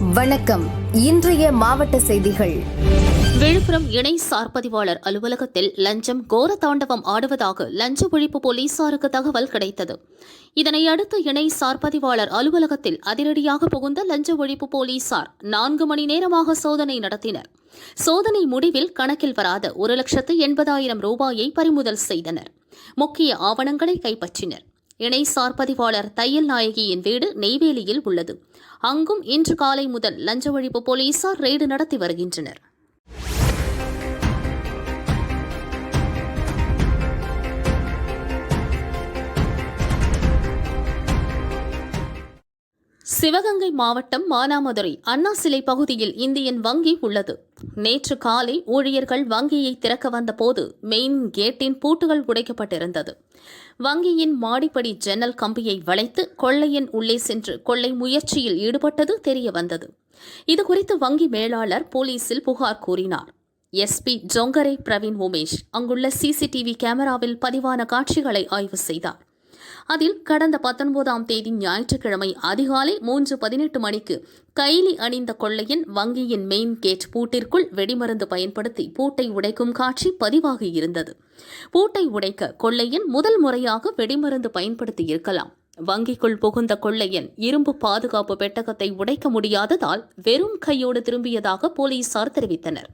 வணக்கம். இன்றைய மாவட்ட செய்திகள். விழுப்புரம் இணை சார்பதிவாளர் அலுவலகத்தில் லஞ்சம் கோர தாண்டவம் ஆடுவதாக லஞ்ச ஒழிப்பு போலீசாருக்கு தகவல் கிடைத்தது. இதனையடுத்து இணை சார்பதிவாளர் அலுவலகத்தில் அதிரடியாக புகுந்த லஞ்ச ஒழிப்பு போலீசார் 4 மணி நேரமாக சோதனை நடத்தினர். சோதனை முடிவில் கணக்கில் வராத 1,80,000 ரூபாயை பறிமுதல் செய்தனர். முக்கிய ஆவணங்களை கைப்பற்றினர். இணை சார்பதிவாளர் தையல் நாயகியின் வீடு நெய்வேலியில் உள்ளது. அங்கும் இன்று காலை முதல் லஞ்ச ஒழிப்பு போலீசார் ரெய்டு நடத்தி வருகின்றனர். சிவகங்கை மாவட்டம் மானாமதுரை அண்ணா சிலை பகுதியில் இந்தியன் வங்கி உள்ளது. நேற்று காலை ஊழியர்கள் வங்கியை திறக்க வந்தபோது மெயின் கேட்டின் பூட்டுகள் உடைக்கப்பட்டிருந்தது. வங்கியின் மாடிப்படி ஜன்னல் கம்பியை வளைத்து கொள்ளையன் உள்ளே சென்று கொள்ளை முயற்சியில் ஈடுபட்டது தெரியவந்தது. இதுகுறித்து வங்கி மேலாளர் போலீசில் புகார் கூறினார். எஸ்பி ஜொங்கரை பிரவீன் உமேஷ் அங்குள்ள சிசிடிவி கேமராவில் பதிவான காட்சிகளை ஆய்வு செய்தார். அதில் கடந்த 19ஆம் தேதி ஞாயிற்றுக்கிழமை அதிகாலை 3:18 மணிக்கு கைலி அணிந்த கொள்ளையன் வங்கியின் மெயின் கேட் பூட்டிற்குள் வெடிமருந்து பயன்படுத்தி பூட்டை உடைக்கும் காட்சி பதிவாகி இருந்தது. பூட்டை உடைக்க கொள்ளையன் முதல் முறையாக வெடிமருந்து பயன்படுத்தி இருக்கலாம். வங்கிக்குள் புகுந்த கொள்ளையன் இரும்பு பாதுகாப்பு பெட்டகத்தை உடைக்க முடியாததால் வெறும் கையோடு திரும்பியதாக போலீசார் தெரிவித்தனர்.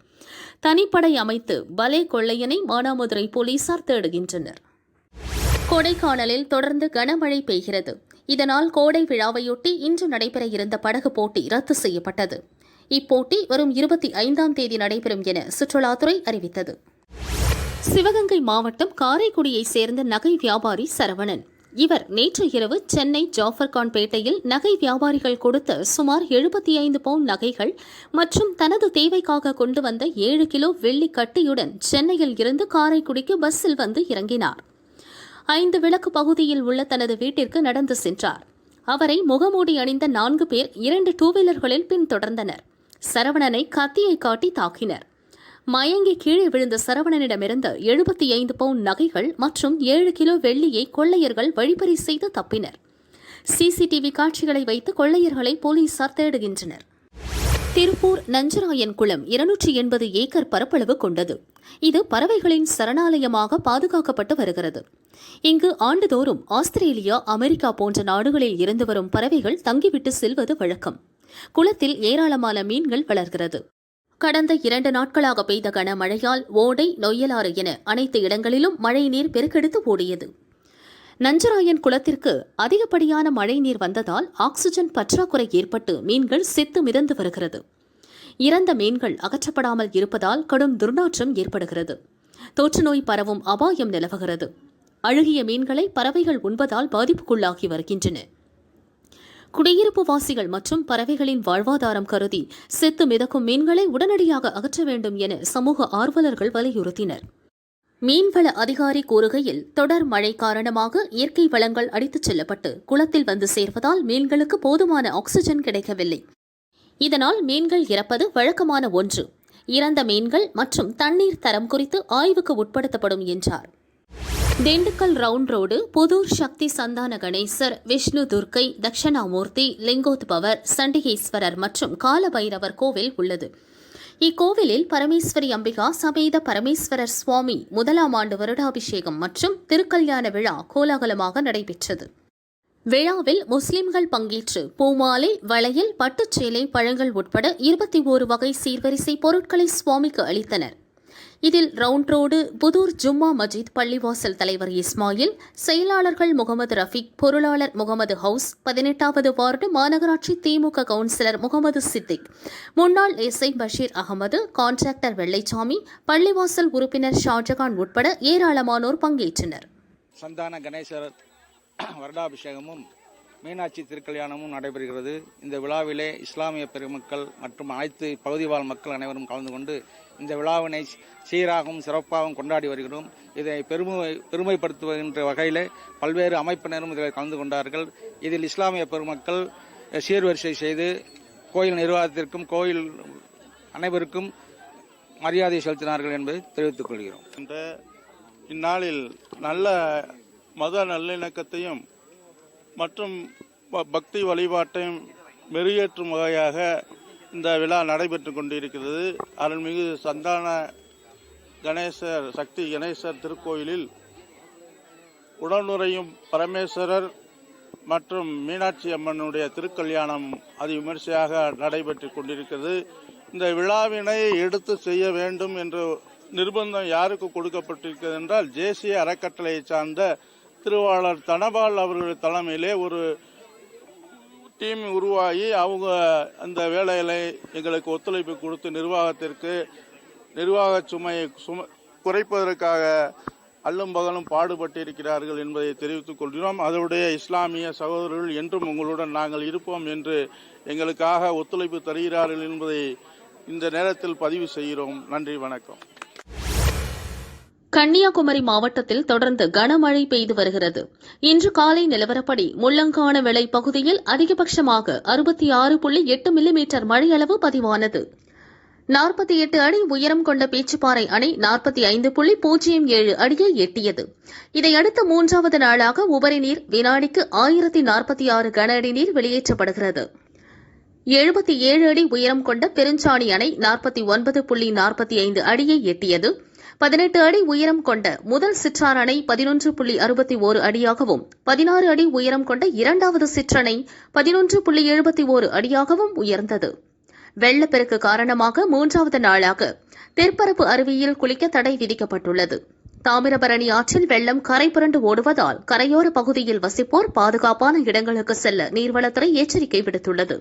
தனிப்படை அமைத்து பலே கொள்ளையனை மானாமதுரை போலீசார் தேடுகின்றனர். கொடைக்கானலில் தொடர்ந்து கனமழை பெய்கிறது. இதனால் கோடை விழாவையொட்டி இன்று நடைபெற இருந்த படகு போட்டி ரத்து செய்யப்பட்டது. இப்போட்டி வரும் 25ஆம் தேதி நடைபெறும் என சுற்றுலாத்துறை அறிவித்தது. சிவகங்கை மாவட்டம் காரைக்குடியைச் சேர்ந்த நகை வியாபாரி சரவணன். இவர் நேற்று இரவு சென்னை ஜாஃபர்கான் பேட்டையில் நகை வியாபாரிகள் கொடுத்த சுமார் 75 பவுன் நகைகள் மற்றும் தனது தேவைக்காக கொண்டு வந்த 7 கிலோ வெள்ளி கட்டியுடன் சென்னையில் இருந்து காரைக்குடிக்கு பஸ்ஸில் வந்து இறங்கினார். 5 விளக்கு பகுதியில் உள்ள தனது வீட்டிற்கு நடந்து சென்றார். அவரை முகமூடி அணிந்த 4 பேர் 2 டூவீலர்களில் பின்தொடர்ந்தனர். சரவணனை கத்தியை காட்டி தாக்கினர். மயங்கி கீழே விழுந்த சரவணனிடமிருந்து 75 பவுன் நகைகள் மற்றும் 7 கிலோ வெள்ளியை கொள்ளையர்கள் வழிப்பறி செய்து தப்பினர். சிசிடிவி காட்சிகளை வைத்து கொள்ளையர்களை போலீசார் தேடுகின்றனர். திருப்பூர் நஞ்சராயன் குளம் 280 ஏக்கர் பரப்பளவு கொண்டது. இது பறவைகளின் சரணாலயமாக பாதுகாக்கப்பட்டு வருகிறது. இங்கு ஆண்டுதோறும் ஆஸ்திரேலியா, அமெரிக்கா போன்ற நாடுகளில் இருந்து வரும் பறவைகள் தங்கிவிட்டு செல்வது வழக்கம். குளத்தில் ஏராளமான மீன்கள் வளர்கிறது. கடந்த 2 நாட்களாக பெய்த கனமழையால் ஓடை, நொய்யலாறு என அனைத்து இடங்களிலும் மழைநீர் பெருக்கெடுத்து ஓடியது. நஞ்சராயன் குளத்திற்கு அதிகப்படியான மழைநீர் வந்ததால் ஆக்சிஜன் பற்றாக்குறை ஏற்பட்டு மீன்கள் செத்து மிதந்து வருகிறது. இறந்த மீன்கள் அகற்றப்படாமல் இருப்பதால் கடும் துர்நாற்றம் ஏற்படுகிறது. தொற்றுநோய் பரவும் அபாயம் நிலவுகிறது. அழுகிய மீன்களை பறவைகள் உண்பதால் பாதிப்புக்குள்ளாகி வருகின்றன. குடியிருப்புவாசிகள் மற்றும் பறவைகளின் வாழ்வாதாரம் கருதி செத்து மிதக்கும் மீன்களை உடனடியாக அகற்ற வேண்டும் என சமூக ஆர்வலர்கள் வலியுறுத்தினர். மீன்வள அதிகாரி கூறுகையில், தொடர் மழை காரணமாக இயற்கை வளங்கள் அடித்துச் செல்லப்பட்டு குளத்தில் வந்து சேர்வதால் மீன்களுக்கு போதுமான ஆக்சிஜன் கிடைக்கவில்லை. இதனால் மீன்கள் இறப்பது வழக்கமான ஒன்று. இறந்த மீன்கள் மற்றும் தண்ணீர் தரம் குறித்து ஆய்வுக்கு உட்படுத்தப்படும் என்றார். திண்டுக்கல் ரவுண்ட் ரோடு புதூர் சக்தி சந்தான கணேசர், விஷ்ணு துர்க்கை, தட்சணாமூர்த்தி, லிங்கோத்பவர், சண்டிகேஸ்வரர் மற்றும் காலபைரவர் கோவில் உள்ளது. இக்கோவிலில் பரமேஸ்வரி அம்பிகா சமேத பரமேஸ்வரர் சுவாமி 1ஆம் ஆண்டு வருடாபிஷேகம் மற்றும் திருக்கல்யாண விழா கோலாகலமாக நடைபெற்றது. விழாவில் முஸ்லிம்கள் பங்கேற்று பூமாலை, வளையல், பட்டுச்சேலை, பழங்கள் உட்பட 21 வகை சீர்வரிசை பொருட்களை சுவாமிக்கு அளித்தனர். இதில் ரவுண்ட் ரோடு புதூர் ஜும்மா மஜித் பள்ளிவாசல் தலைவர் இஸ்மாயில், செயலாளர்கள் முகமது ரஃபீக், பொருளாளர் முகமது ஹவுஸ், 18வது வார்டு மாநகராட்சி திமுக கவுன்சிலர் முகமது சித்திக், முன்னாள் எஸ்ஐ பஷீர் அகமது, கான்ட்ராக்டர் வெள்ளைச்சாமி, பள்ளிவாசல் உறுப்பினர் ஷாஜகான் உட்பட ஏராளமானோர் பங்கேற்றனர். சந்தான கணேசர் வருடாபிஷேகமும் மீனாட்சி திருக்கல்யாணமும் நடைபெறுகிறது. இந்த விழாவிலே இஸ்லாமிய பெருமக்கள் மற்றும் அனைத்து பகுதி வாழ் மக்கள் அனைவரும் கலந்து கொண்டு இந்த விழாவினை சீராகவும் சிறப்பாகவும் கொண்டாடி வருகிறோம். இதை பெருமைப்படுத்துகின்ற வகையில் பல்வேறு அமைப்பினரும் இதில் கலந்து கொண்டார்கள். இதில் இஸ்லாமிய பெருமக்கள் சீர்வரிசை செய்து கோயில் நிர்வாகத்திற்கும் கோயில் அனைவருக்கும் மரியாதை செலுத்தினார்கள் என்பதை தெரிவித்துக் கொள்கிறோம். இந்நாளில் நல்ல மத நல்லிணக்கத்தையும் மற்றும் பக்தி வழிபாட்டையும் மெருகேற்றும் வகையாக இந்த விழா நடைபெற்று கொண்டிருக்கிறது. அருள்மிகு சந்தான கணேசர் சக்தி கணேசர் திருக்கோயிலில் உடனுறையும் பரமேஸ்வரர் மற்றும் மீனாட்சி அம்மனுடைய திருக்கல்யாணம் அதிவிமரிசையாக நடைபெற்று கொண்டிருக்கிறது. இந்த விழாவினை எடுத்து செய்ய வேண்டும் என்ற நிர்பந்தம் யாருக்கு கொடுக்கப்பட்டிருக்கிறது என்றால், தேசிய அறக்கட்டளையை சார்ந்த திருவாளர் தனபால் அவர்கள் தலைமையிலே ஒரு டீம் உருவாகி அவங்க அந்த வேலையில எங்களுக்கு ஒத்துழைப்பு கொடுத்து நிர்வாக சுமையை குறைப்பதற்காக அல்லும் பகலும் பாடுபட்டிருக்கிறார்கள் என்பதை தெரிவித்துக் கொள்கிறோம். அதனுடைய இஸ்லாமிய சகோதரர்கள் என்றும் உங்களுடன் நாங்கள் இருப்போம் என்று எங்களுக்காக ஒத்துழைப்பு தருகிறார்கள் என்பதை இந்த நேரத்தில் பதிவு செய்கிறோம். நன்றி, வணக்கம். கன்னியாகுமரி மாவட்டத்தில் தொடர்ந்து கனமழை பெய்து வருகிறது. இன்று காலை நிலவரப்படி முள்ளங்கானவிளை பகுதியில் அதிகபட்சமாக 66.8 மில்லிமீட்டர் மழையளவு பதிவானது. 48 அடி உயரம் கொண்ட பேச்சுப்பாறை அணை 45.07 அடியை எட்டியது. இதையடுத்து 3வது நாளாக உபரி நீர் வினாடிக்கு 1046 கன அடி நீர் வெளியேற்றப்படுகிறது. 77 அடி உயரம் கொண்ட பெருஞ்சாணி அணை 49.45 அடியை எட்டியது. 18 அடி உயரம் கொண்ட முதல் சிற்றார் அணை 11.61 அடியாகவும், 16 அடி உயரம் கொண்ட இரண்டாவது சிற்றணை 11.71 அடியாகவும் உயர்ந்தது. வெள்ளப்பெருக்கு காரணமாக 3வது நாளாக தெற்பரப்பு அருவியில் குளிக்க தடை விதிக்கப்பட்டுள்ளது. தாமிரபரணி ஆற்றில் வெள்ளம் கரை புரண்டு ஓடுவதால் கரையோர பகுதியில் வசிப்போர் பாதுகாப்பான இடங்களுக்கு செல்ல நீர்வளத்துறை எச்சரிக்கை விடுத்துள்ளது.